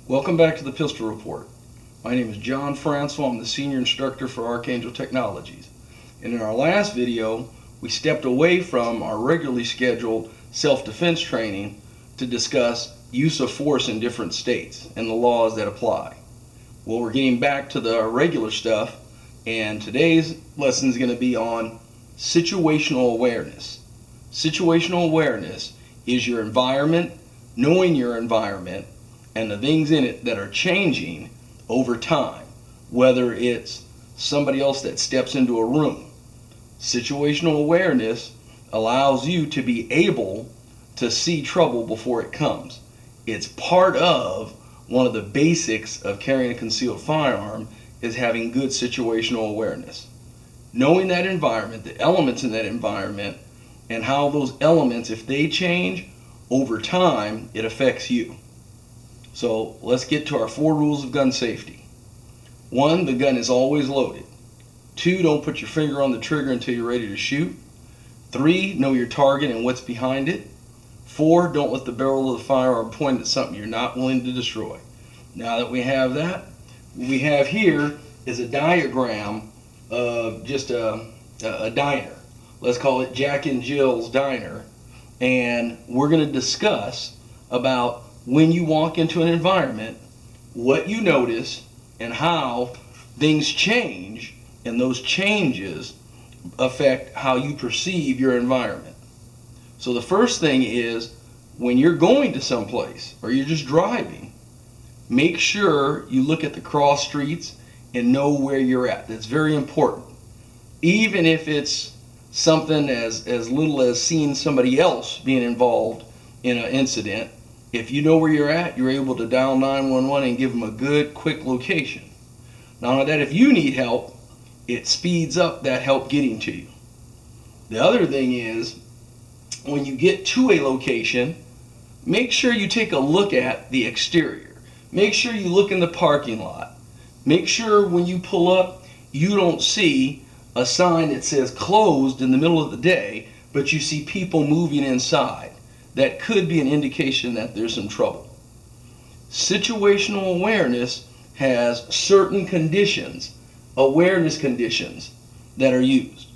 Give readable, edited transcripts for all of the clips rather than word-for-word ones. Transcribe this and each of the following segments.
Welcome back to the Pistol Report. My name is John Francel. I'm the Senior Instructor for Archangel Technologies. And in our last video, we stepped away from our regularly scheduled self-defense training to discuss use of force in different states and the laws that apply. Well, we're getting back to the regular stuff, and today's lesson is going to be on situational awareness. Situational awareness is your environment, knowing your environment, and the things in it that are changing over time, whether it's somebody else that steps into a room. Situational awareness allows you to be able to see trouble before it comes. It's part of one of the basics of carrying a concealed firearm is having good situational awareness. Knowing that environment, the elements in that environment, and how those elements, if they change over time, it affects you. So let's get to our 4 rules of gun safety. 1, the gun is always loaded. 2, don't put your finger on the trigger until you're ready to shoot. 3, know your target and what's behind it. 4, don't let the barrel of the firearm point at something you're not willing to destroy. Now that we have that, what we have here is a diagram of just a diner. Let's call it Jack and Jill's Diner. And we're going to discuss about when you walk into an environment, what you notice and how things change, and those changes affect how you perceive your environment. So the first thing is, when you're going to someplace or you're just driving, make sure you look at the cross streets and know where you're at. That's very important. Even if it's something as little as seeing somebody else being involved in an incident, if you know where you're at, you're able to dial 911 and give them a good, quick location. Not only that, if you need help, it speeds up that help getting to you. The other thing is, when you get to a location, make sure you take a look at the exterior. Make sure you look in the parking lot. Make sure when you pull up, you don't see a sign that says closed in the middle of the day, but you see people moving inside. That could be an indication that there's some trouble. Situational awareness has certain conditions, awareness conditions, that are used.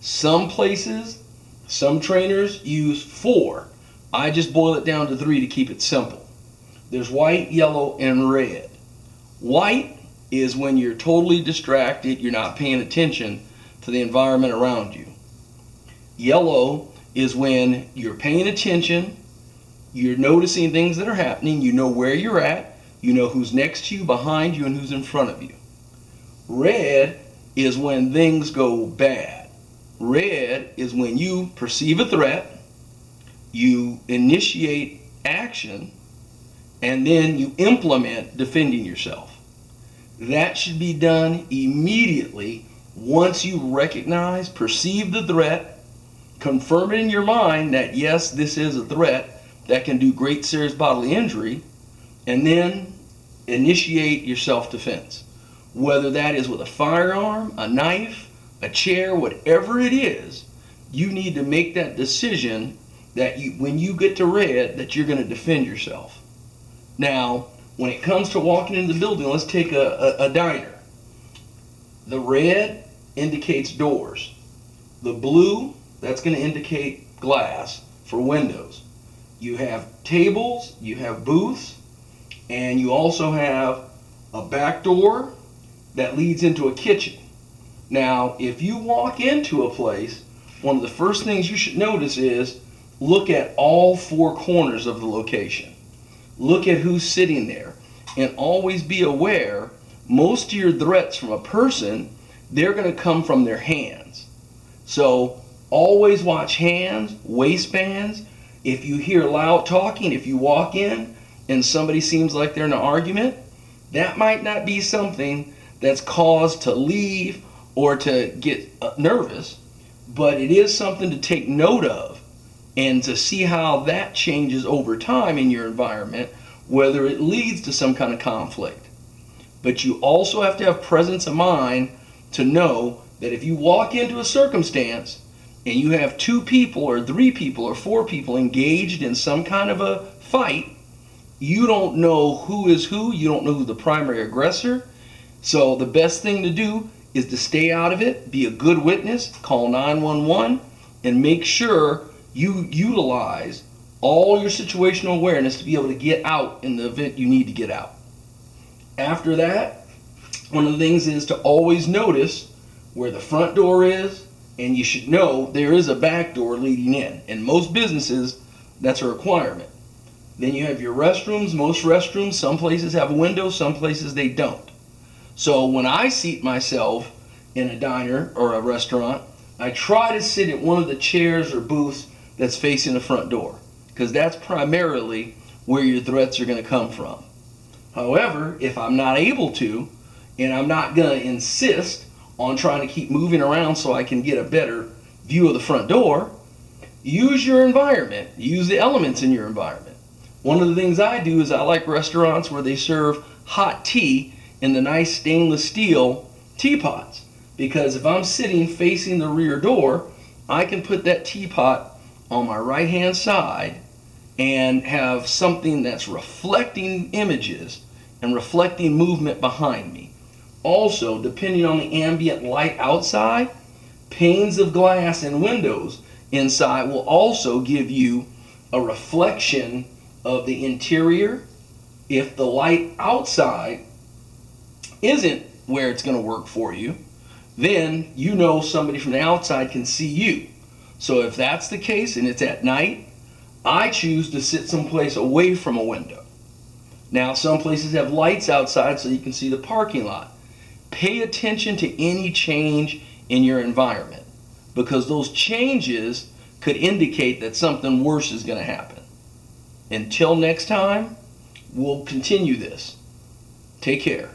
Some places, some trainers use 4. I just boil it down to 3 to keep it simple. There's white, yellow, and red. White is when you're totally distracted, you're not paying attention to the environment around you. Yellow is when you're paying attention, you're noticing things that are happening, you know where you're at, you know who's next to you, behind you, and who's in front of you. Red is when things go bad. Red is when you perceive a threat, you initiate action, and then you implement defending yourself. That should be done immediately once you recognize, perceive the threat, confirm it in your mind that yes, this is a threat that can do great serious bodily injury, and then initiate your self-defense. Whether that is with a firearm, a knife, a chair, whatever it is, you need to make that decision that when you get to red, that you're going to defend yourself. Now, when it comes to walking into the building, let's take a diner. The red indicates doors. The blue, that's going to indicate glass for windows. You have tables, you have booths, and you also have a back door that leads into a kitchen. Now, if you walk into a place, one of the first things you should notice is look at all 4 corners of the location. Look at who's sitting there, and always be aware, most of your threats from a person, they're going to come from their hands. So always watch hands, waistbands. If you hear loud talking, if you walk in and somebody seems like they're in an argument, that might not be something that's caused to leave or to get nervous, but it is something to take note of and to see how that changes over time in your environment, whether it leads to some kind of conflict. But you also have to have presence of mind to know that if you walk into a circumstance and you have 2 people or 3 people or 4 people engaged in some kind of a fight, you don't know who is who. You don't know who's the primary aggressor. So the best thing to do is to stay out of it, be a good witness, call 911, and make sure you utilize all your situational awareness to be able to get out in the event you need to get out. After that, one of the things is to always notice where the front door is, and you should know there is a back door leading in. In most businesses, that's a requirement. Then you have your restrooms. Most restrooms, some places have a window, some places they don't. So when I seat myself in a diner or a restaurant, I try to sit at one of the chairs or booths that's facing the front door, because that's primarily where your threats are going to come from. However, if I'm not able to, and I'm not going to insist on trying to keep moving around so I can get a better view of the front door, use your environment. Use the elements in your environment. One of the things I do is I like restaurants where they serve hot tea in the nice stainless steel teapots, because if I'm sitting facing the rear door, I can put that teapot on my right hand side and have something that's reflecting images and reflecting movement behind me. Also, depending on the ambient light outside, panes of glass and windows inside will also give you a reflection of the interior. If the light outside isn't where it's going to work for you, then you know somebody from the outside can see you. So if that's the case and it's at night, I choose to sit someplace away from a window. Now, some places have lights outside so you can see the parking lot. Pay attention to any change in your environment, because those changes could indicate that something worse is going to happen. Until next time, we'll continue this. Take care.